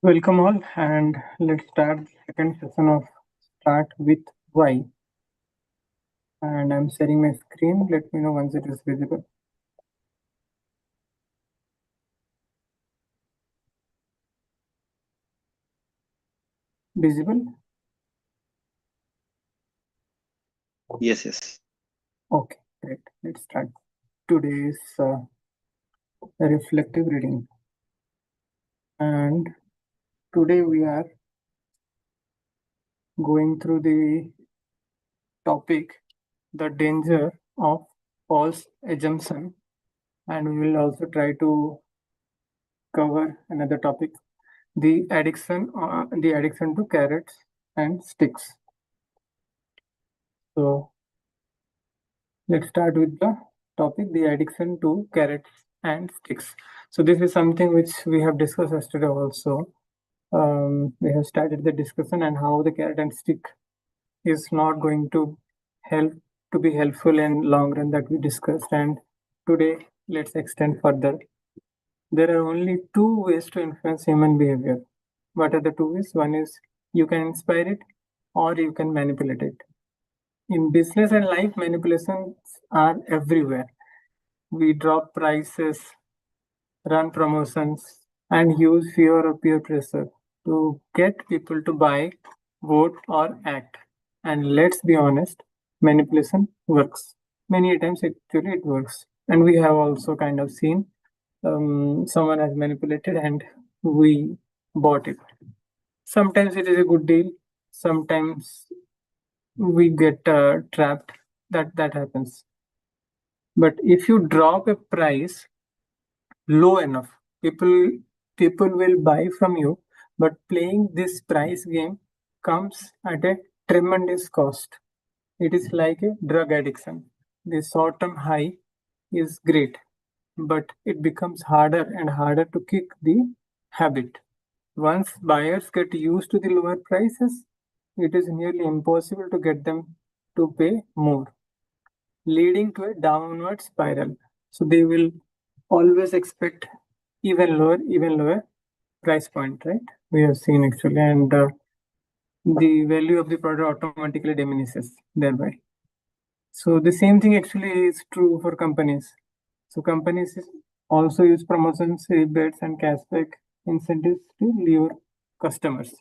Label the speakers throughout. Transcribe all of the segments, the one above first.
Speaker 1: Welcome all, and let's start the second session of Start with Why. And I'm sharing my screen. Let me know once it is visible. Visible?
Speaker 2: Yes.
Speaker 1: Okay, great. Let's start today's reflective reading. And today we are going through the topic, the danger of false assumption, and we will also try to cover another topic, the addiction to carrots and sticks. So let's start with the topic, the addiction to carrots and sticks. So this is something which we have discussed yesterday also. We have started the discussion and how the carrot and stick is not going to help to be helpful in long run that we discussed. And today let's extend further. There are only two ways to influence human behavior. What are the two ways? One is you can inspire it or you can manipulate it. In business and life, manipulations are everywhere. We drop prices, run promotions, and use fear or peer pressure to get people to buy, vote, or act. And let's be honest, manipulation works. Many times, actually, it works. And we have also kind of seen someone has manipulated and we bought it. Sometimes it is a good deal, sometimes we get trapped. That happens. But if you drop a price low enough, people will buy from you. But playing this price game comes at a tremendous cost. It is like a drug addiction. The short-term high is great, but it becomes harder and harder to kick the habit. Once buyers get used to the lower prices, it is nearly impossible to get them to pay more, leading to a downward spiral. So they will always expect even lower price point, right? We have seen actually, and the value of the product automatically diminishes thereby. So the same thing actually is true for companies. So companies also use promotions, rebates, and cashback incentives to lure customers.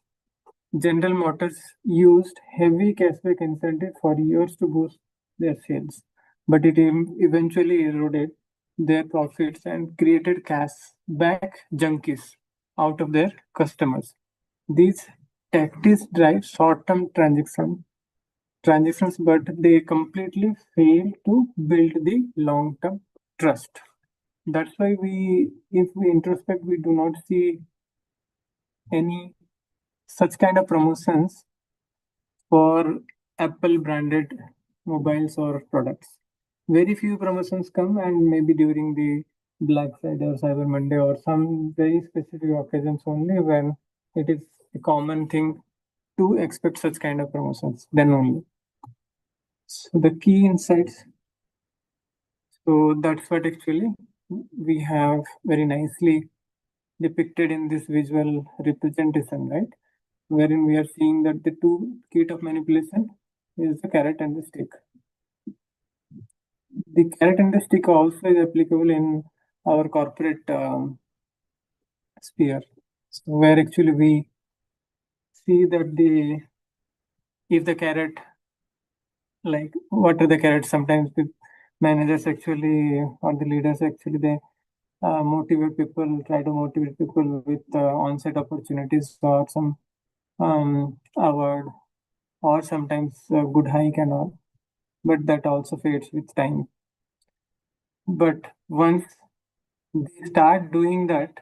Speaker 1: General Motors used heavy cashback incentive for years to boost their sales, but it eventually eroded their profits and created cashback junkies out of their customers. These tactics drive short-term transactions, but they completely fail to build the long-term trust. That's why if we introspect, we do not see any such kind of promotions for Apple branded mobiles or products. Very few promotions come, and maybe during the Black Friday or Cyber Monday or some very specific occasions only when it is a common thing to expect such kind of promotions, then only. So the key insights. So that's what actually we have very nicely depicted in this visual representation, right? Wherein we are seeing that the two kit of manipulation is the carrot and the stick. The carrot and the stick also is applicable in our corporate sphere, so where actually we see that if the carrot, like what are the carrots, sometimes the managers actually or the leaders actually they try to motivate people with on-site opportunities or some award or sometimes a good hike and all, but that also fades with time. But once they start doing that,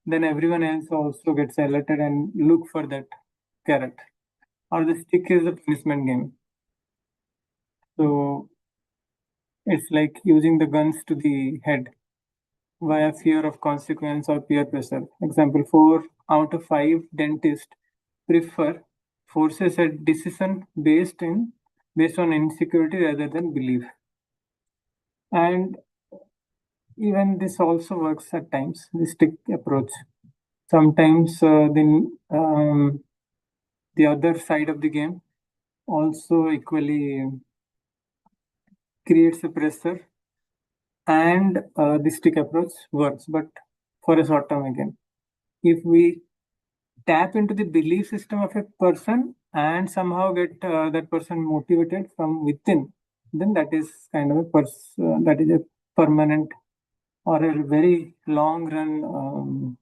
Speaker 1: then everyone else also gets alerted and look for that carrot. Or the stick is a punishment game. So it's like using the guns to the head via fear of consequence or peer pressure. Example, 4 out of 5 dentists prefer forces a decision based on insecurity rather than belief. And even this also works at times, the stick approach. Sometimes the other side of the game also equally creates a pressure, and the stick approach works, but for a short term again. If we tap into the belief system of a person and somehow get that person motivated from within, then that is kind of that is a permanent or a very long run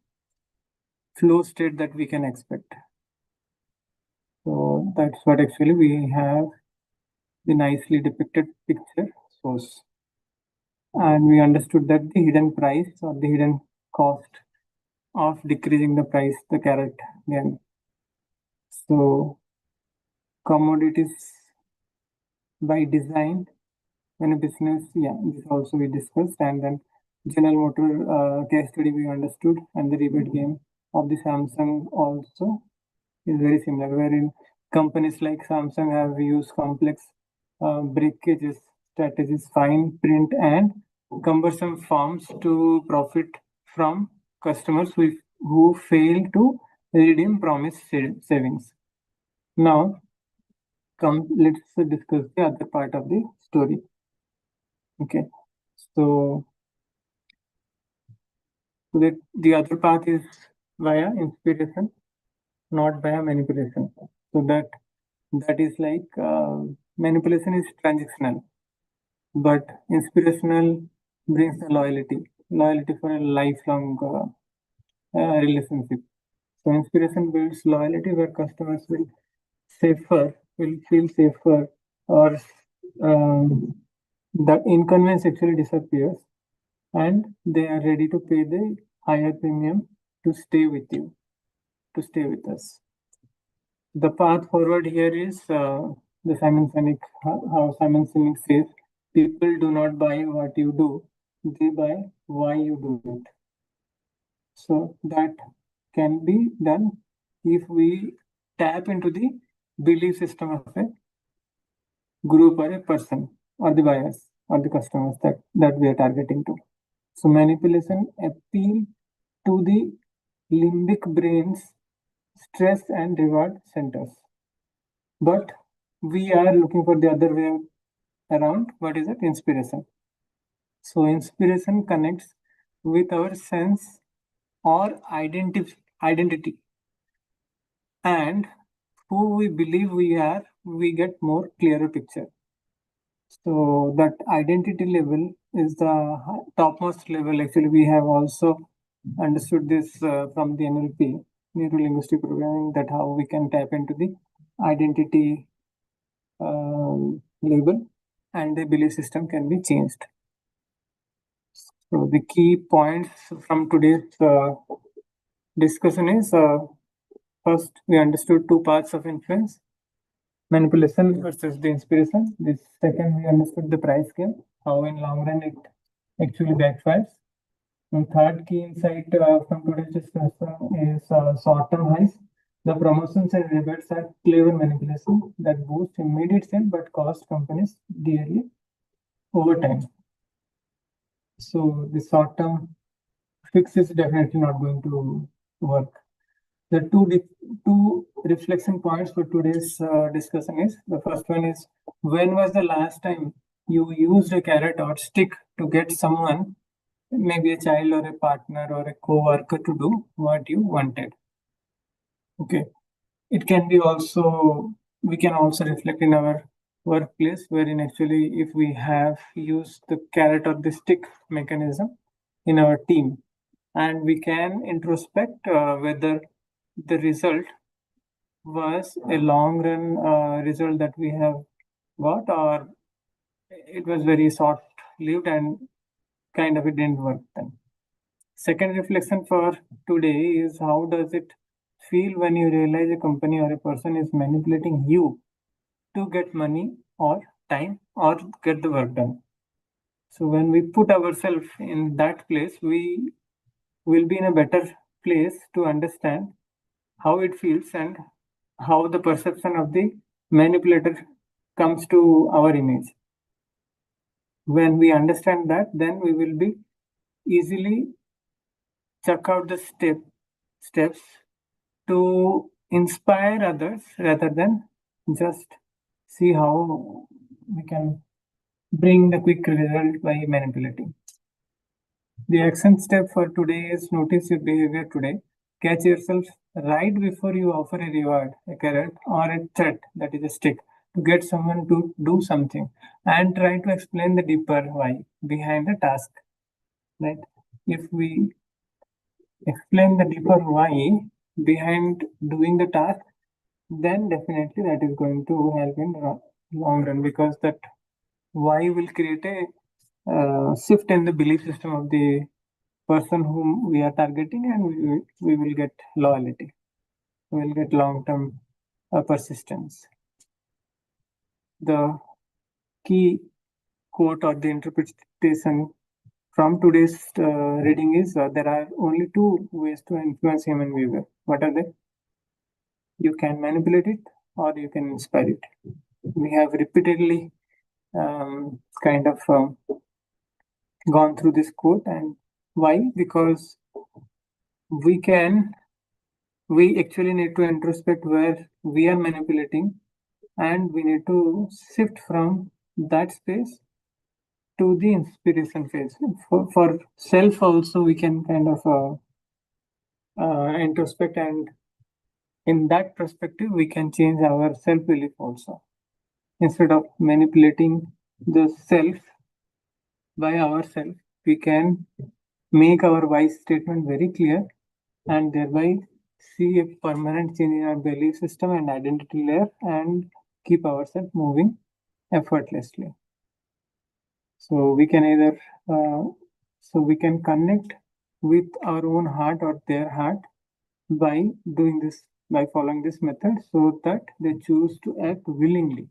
Speaker 1: flow state that we can expect. So that's what actually we have the nicely depicted picture shows. And we understood that the hidden price or the hidden cost of decreasing the price, the carrot gain. So commodities by design, when a business, this also we discussed, and then General Motor case study we understood, and the rebate game of the Samsung also is very similar, wherein companies like Samsung have used complex breakages strategies, fine print, and cumbersome forms to profit from customers who fail to redeem promised savings. Now, let's discuss the other part of the story. Okay, so the other path is via inspiration, not via manipulation. So that is like manipulation is transactional, but inspirational brings the loyalty for a lifelong relationship. So inspiration builds loyalty where customers will feel safer, or the inconvenience actually disappears, and they are ready to pay the higher premium to stay with you, to stay with us. The path forward here is the Simon Sinek, how Simon Sinek says, people do not buy what you do, they buy why you do it. So that can be done if we tap into the belief system of a group or a person or the buyers or the customers that we are targeting to. So manipulation appeal to the limbic brain's stress and reward centers. But we are looking for the other way around. What is it? Inspiration. So inspiration connects with our sense or identity, and who we believe we are, we get more clearer picture. So that identity level is the topmost level. Actually, we have also understood this from the NLP, neuro linguistic programming, that how we can tap into the identity level, and the belief system can be changed. So the key points from today's discussion is first, we understood two parts of influence: manipulation versus the inspiration. The second, we understood the price game, how in long run it actually backfires. And third key insight from today's discussion is short-term highs. The promotions and rebates are clever manipulation that boost immediate sale but cost companies dearly over time. So the short-term fix is definitely not going to work. The two reflection points for today's discussion is, the first one is, when was the last time you used a carrot or stick to get someone, maybe a child or a partner or a co-worker, to do what you wanted? Okay, it can be also, we can also reflect in our workplace, wherein actually if we have used the carrot or the stick mechanism in our team, and we can introspect whether the result was a long run result that we have got, or it was very short lived and kind of it didn't work then. Second reflection for today is, how does it feel when you realize a company or a person is manipulating you to get money or time or get the work done? So when we put ourselves in that place, we will be in a better place to understand how it feels and how the perception of the manipulator comes to our image. When we understand that, then we will be easily check out the steps to inspire others rather than just see how we can bring the quick result by manipulating. The action step for today is notice your behavior today. Catch yourself right before you offer a reward, a carrot, or a threat, that is a stick, to get someone to do something, and try to explain the deeper why behind the task. Right? If we explain the deeper why behind doing the task, then definitely that is going to help in the long run, because that why will create a shift in the belief system of the person whom we are targeting, and we will get loyalty, we will get long-term persistence. The key quote or the interpretation from today's reading is there are only two ways to influence human behavior. What are they? You can manipulate it or you can inspire it. We have repeatedly kind of gone through this quote, and why? Because we actually need to introspect where we are manipulating, and we need to shift from that space to the inspiration phase. For self also, we can kind of introspect, and in that perspective, we can change our self-belief also. Instead of manipulating the self by ourselves, we can make our wise statement very clear and thereby see a permanent change in our belief system and identity layer, and keep ourselves moving effortlessly. So we can either we can connect with our own heart or their heart by doing this, by following this method, so that they choose to act willingly.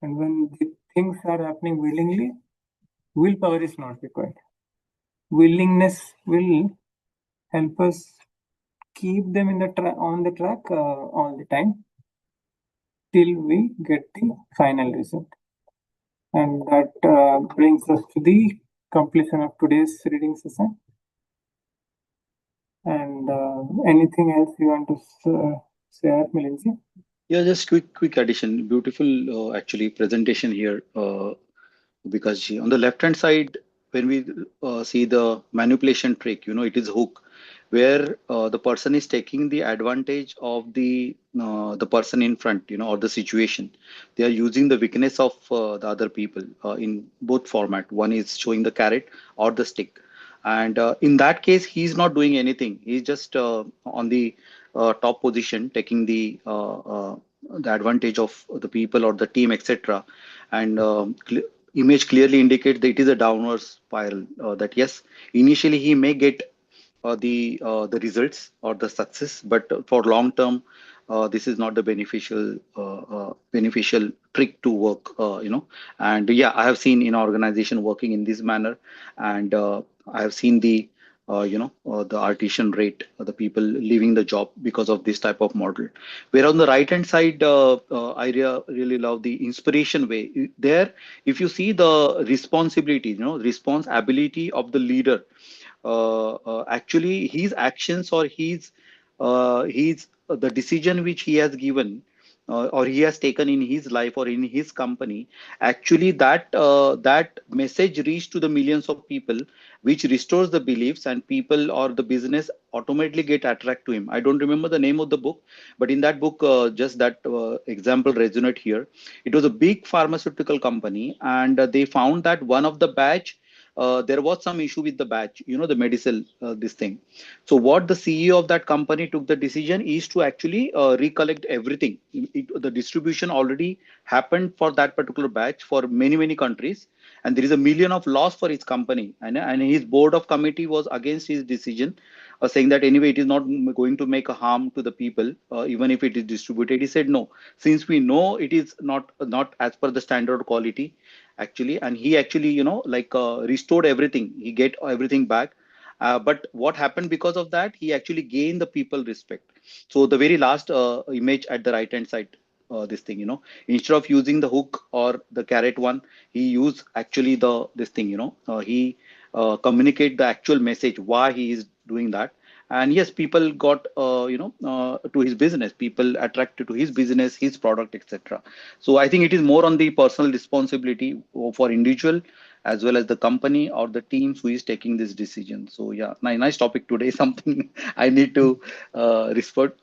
Speaker 1: And when the things are happening willingly, willpower is not required. Willingness will help us keep them in the on the track all the time till we get the final result. And that brings us to the completion of today's reading session. And anything else you want to share, Milinji?
Speaker 2: Yeah, just quick addition. Beautiful, actually, presentation here. Because on the left hand side, when we see the manipulation trick, it is hook, where the person is taking the advantage of the person in front, or the situation. They are using the weakness of the other people in both format. One is showing the carrot or the stick, and in that case, he's not doing anything. He's just on the top position, taking the advantage of the people or the team, etc. And image clearly indicates that it is a downward spiral. That yes, initially he may get the results or the success, but for long term, this is not the beneficial trick to work. And yeah, I have seen in organization working in this manner, and I have seen the artisan rate, the people leaving the job because of this type of model. Where on the right hand side, I really love the inspiration way. There, if you see the responsibility, responsibility of the leader, actually his actions or his the decision which he has given or he has taken in his life or in his company, actually that message reached to the millions of people, which restores the beliefs, and people or the business automatically get attracted to him. I don't remember the name of the book, but in that book, just that example resonate here. It was a big pharmaceutical company, and they found that one of the batch, there was some issue with the batch, the medicine, this thing. So what the CEO of that company took the decision is to actually recollect everything. The distribution already happened for that particular batch for many countries, and there is a million of loss for his company. And his board of committee was against his decision, saying that anyway it is not going to make a harm to the people, even if it is distributed. He said no, since we know it is not as per the standard quality, actually, and he actually like restored everything, he get everything back. But what happened because of that, he actually gained the people respect. So the very last image at the right hand side, this thing, instead of using the hook or the carrot one, he used actually the this thing, he communicate the actual message why he is doing that. and yes, people got to his business, people attracted to his business, his product, etc. So I think it is more on the personal responsibility for individual as well as the company or the teams who is taking this decision. So yeah, nice topic today. Something I need to restore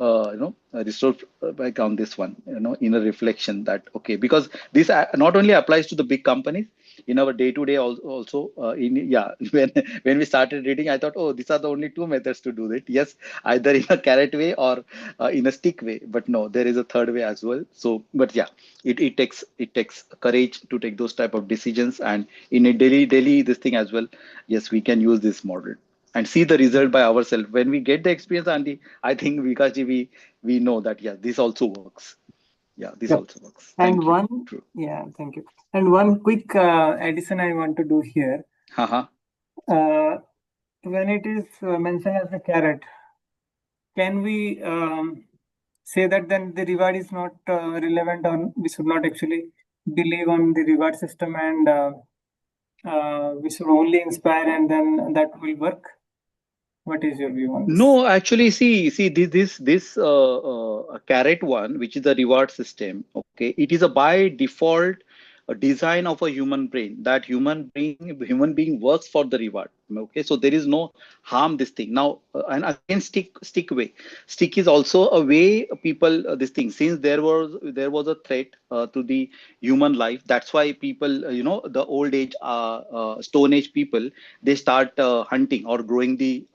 Speaker 2: back on this one, in a reflection that okay, because this not only applies to the big companies, in our day to day also, in yeah, when we started reading, I thought, oh, these are the only two methods to do it. Yes, either in a carrot way or in a stick way, but no, there is a third way as well. So but yeah, it takes courage to take those type of decisions, and in a daily this thing as well. Yes, we can use this model and see the result by ourselves when we get the experience. And I think Vikas ji, we know that yeah, this also works. Yeah, this
Speaker 1: Yep.
Speaker 2: also works.
Speaker 1: And
Speaker 2: Thank you.
Speaker 1: one,
Speaker 2: True.
Speaker 1: yeah, thank you. And one quick addition I want to do here.
Speaker 2: Haha.
Speaker 1: Uh, when it is mentioned as a carrot, can we say that then the reward is not relevant, or we should not actually believe on the reward system, and we should only inspire and then that will work? What is your view on this?
Speaker 2: No, actually, see, this carrot one, which is the reward system. Okay, it is a by default a design of a human brain. That human being works for the reward. Okay, so there is no harm this thing now. And again, stick way. Stick is also a way people this thing, since there was a threat to the human life. That's why people, the old age, stone age people, they start hunting or growing the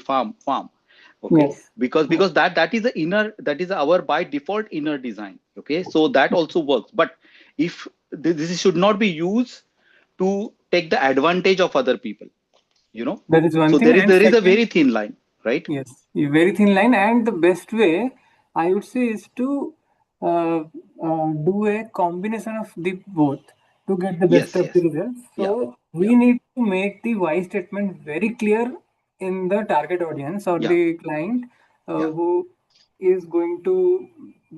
Speaker 2: farm. Okay,
Speaker 1: Yes.
Speaker 2: because that is the inner, that is our by default inner design. Okay, so that also works. But if this should not be used to take the advantage of other people,
Speaker 1: That is one
Speaker 2: so
Speaker 1: thing.
Speaker 2: there is
Speaker 1: And
Speaker 2: there is a
Speaker 1: second,
Speaker 2: very thin line, right?
Speaker 1: yes, a very thin line. And the best way, I would say, is to do a combination of the both to get the best
Speaker 2: Yes,
Speaker 1: of the
Speaker 2: yes.
Speaker 1: results.
Speaker 2: Yeah,
Speaker 1: So
Speaker 2: yeah,
Speaker 1: we need to make the why statement very clear in the target audience or
Speaker 2: yeah,
Speaker 1: the client
Speaker 2: yeah,
Speaker 1: who is going to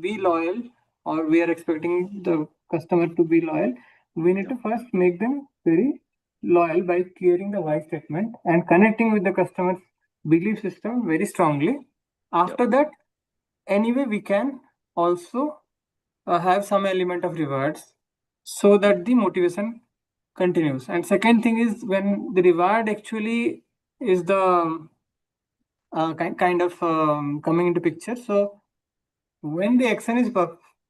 Speaker 1: be loyal, or we are expecting the customer to be loyal. We need
Speaker 2: yeah,
Speaker 1: to first make them very loyal by clearing the why statement and connecting with the customer's belief system very strongly.
Speaker 2: yeah,
Speaker 1: After that, anyway, we can also have some element of rewards so that the motivation continues. And second thing is, when the reward actually is the kind of coming into picture. So when the action is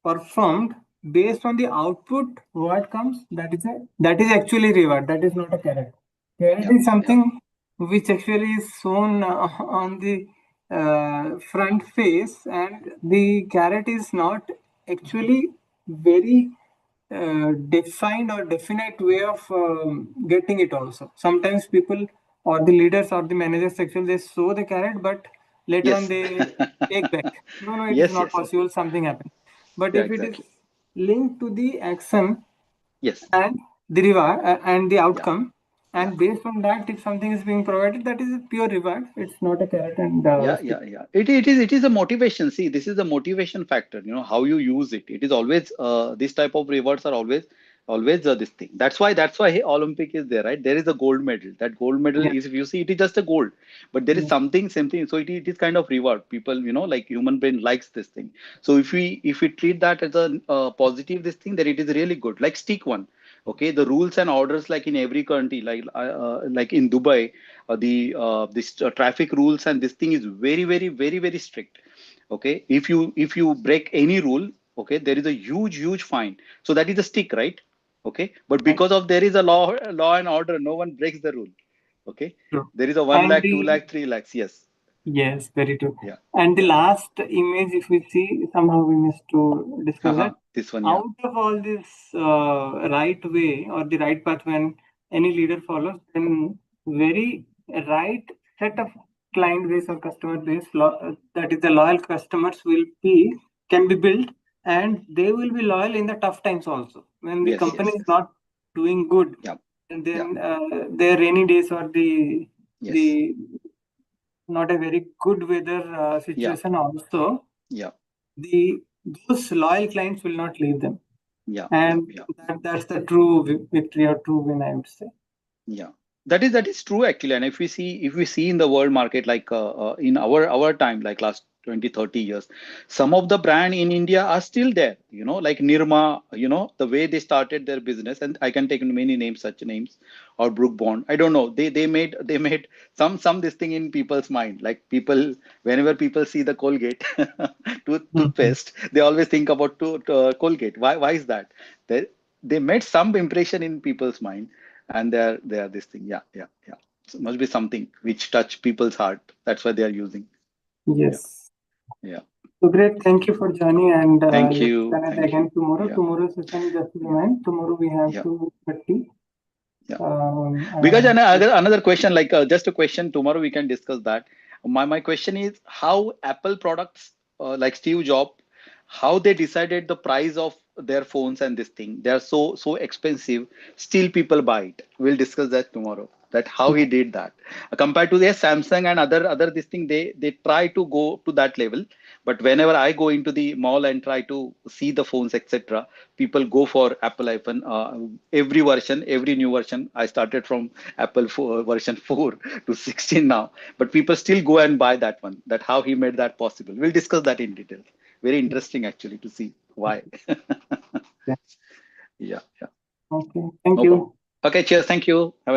Speaker 1: performed based on the output, what comes, that is actually reward. That is not a carrot. Carrot
Speaker 2: yeah,
Speaker 1: is
Speaker 2: yeah.
Speaker 1: something which actually is shown on the front face, and the carrot is not actually very defined or definite way of getting it also. Sometimes people or the leaders or the managers actually they show the carrot, but later on
Speaker 2: Yes.
Speaker 1: they take back. No, it is
Speaker 2: Yes,
Speaker 1: not
Speaker 2: yes, yes.
Speaker 1: possible. Something happened. But
Speaker 2: Yeah,
Speaker 1: if it is
Speaker 2: exactly.
Speaker 1: linked to the action
Speaker 2: Yes.
Speaker 1: and the reward and the
Speaker 2: Yeah,
Speaker 1: outcome,
Speaker 2: yeah.
Speaker 1: and based on that, if something is being provided, that is a pure reward. It's not a carrot and
Speaker 2: Yeah,
Speaker 1: stick.
Speaker 2: yeah, yeah. It is a motivation. See, this is a motivation factor. How you use it. It is always this type of rewards are always this thing. That's why hey, Olympic is there, right? There is a gold medal. That gold medal
Speaker 1: Yeah.
Speaker 2: is, if you see, it is just a gold, but there is
Speaker 1: Yes.
Speaker 2: something. So it is kind of reward. People, like human brain likes this thing. So if we treat that as a positive this thing, then it is really good. Like stick one. Okay, the rules and orders, like in every country, like in Dubai, the this traffic rules and this thing is very, very, very, very strict. Okay, if you break any rule, okay, there is a huge fine. So that is a stick, right? Okay, but
Speaker 1: Right.
Speaker 2: because of there is a law and order, no one breaks the rule. Okay,
Speaker 1: True.
Speaker 2: there is a 1
Speaker 1: And
Speaker 2: lakh, 2
Speaker 1: the
Speaker 2: lakh, 3 lakhs. Yes.
Speaker 1: Yes, very true.
Speaker 2: Yeah,
Speaker 1: And the
Speaker 2: yeah.
Speaker 1: last image, if we see, somehow we missed to discuss that.
Speaker 2: This one. Yeah.
Speaker 1: Out of all this right way or the right path, when any leader follows, then very right set of client base or customer base, that is the loyal customers will be can be built, and they will be loyal in the tough times also. When the
Speaker 2: Yes,
Speaker 1: company
Speaker 2: yes,
Speaker 1: is
Speaker 2: yes.
Speaker 1: not doing good,
Speaker 2: Yeah,
Speaker 1: and
Speaker 2: yeah.
Speaker 1: then their rainy days or
Speaker 2: Yes.
Speaker 1: the not a very good weather
Speaker 2: Yeah,
Speaker 1: situation also,
Speaker 2: yeah,
Speaker 1: the those loyal clients will not leave them,
Speaker 2: yeah, yeah,
Speaker 1: and
Speaker 2: yeah,
Speaker 1: that's the true victory or true win, I would say.
Speaker 2: yeah. That is true actually. And if we see in the world market, like in our time, like last 20 30 years, some of the brand in India are still there, like Nirma, the way they started their business. And I can take many names, such names, or Brook Bond, I don't know, they made some this thing in people's mind. Like, people, whenever people see the Colgate
Speaker 1: Mhm.
Speaker 2: toothpaste, they always think about Colgate. Why is that? They made some impression in people's mind, and they are this thing. Yeah, yeah, yeah. So must be something which touch people's heart. That's why they are using. Yeah,
Speaker 1: Yes.
Speaker 2: yeah.
Speaker 1: So great. Thank you for joining, and
Speaker 2: Thank
Speaker 1: let's
Speaker 2: you,
Speaker 1: connect
Speaker 2: thank you.
Speaker 1: again tomorrow.
Speaker 2: Yeah,
Speaker 1: Tomorrow session, just
Speaker 2: yeah,
Speaker 1: remind, tomorrow we have
Speaker 2: yeah,
Speaker 1: 2:30.
Speaker 2: yeah. Because
Speaker 1: And
Speaker 2: another question, like, just a question. Tomorrow we can discuss that. My question is how Apple products, like Steve Jobs, how they decided the price of their phones and this thing. They are so expensive. Still people buy it. We'll discuss that tomorrow. That how he did that. Compared to their Samsung and other this thing, they try to go to that level. But whenever I go into the mall and try to see the phones, etc., people go for Apple iPhone. Every version, every new version. I started from Apple 4, version 4 to 16 now, but people still go and buy that one. That how he made that possible. We'll discuss that in detail. Very interesting actually to see why.
Speaker 1: yeah,
Speaker 2: Yeah, yeah.
Speaker 1: okay. Thank
Speaker 2: No problem.
Speaker 1: you.
Speaker 2: Okay, cheers. Thank you. Have a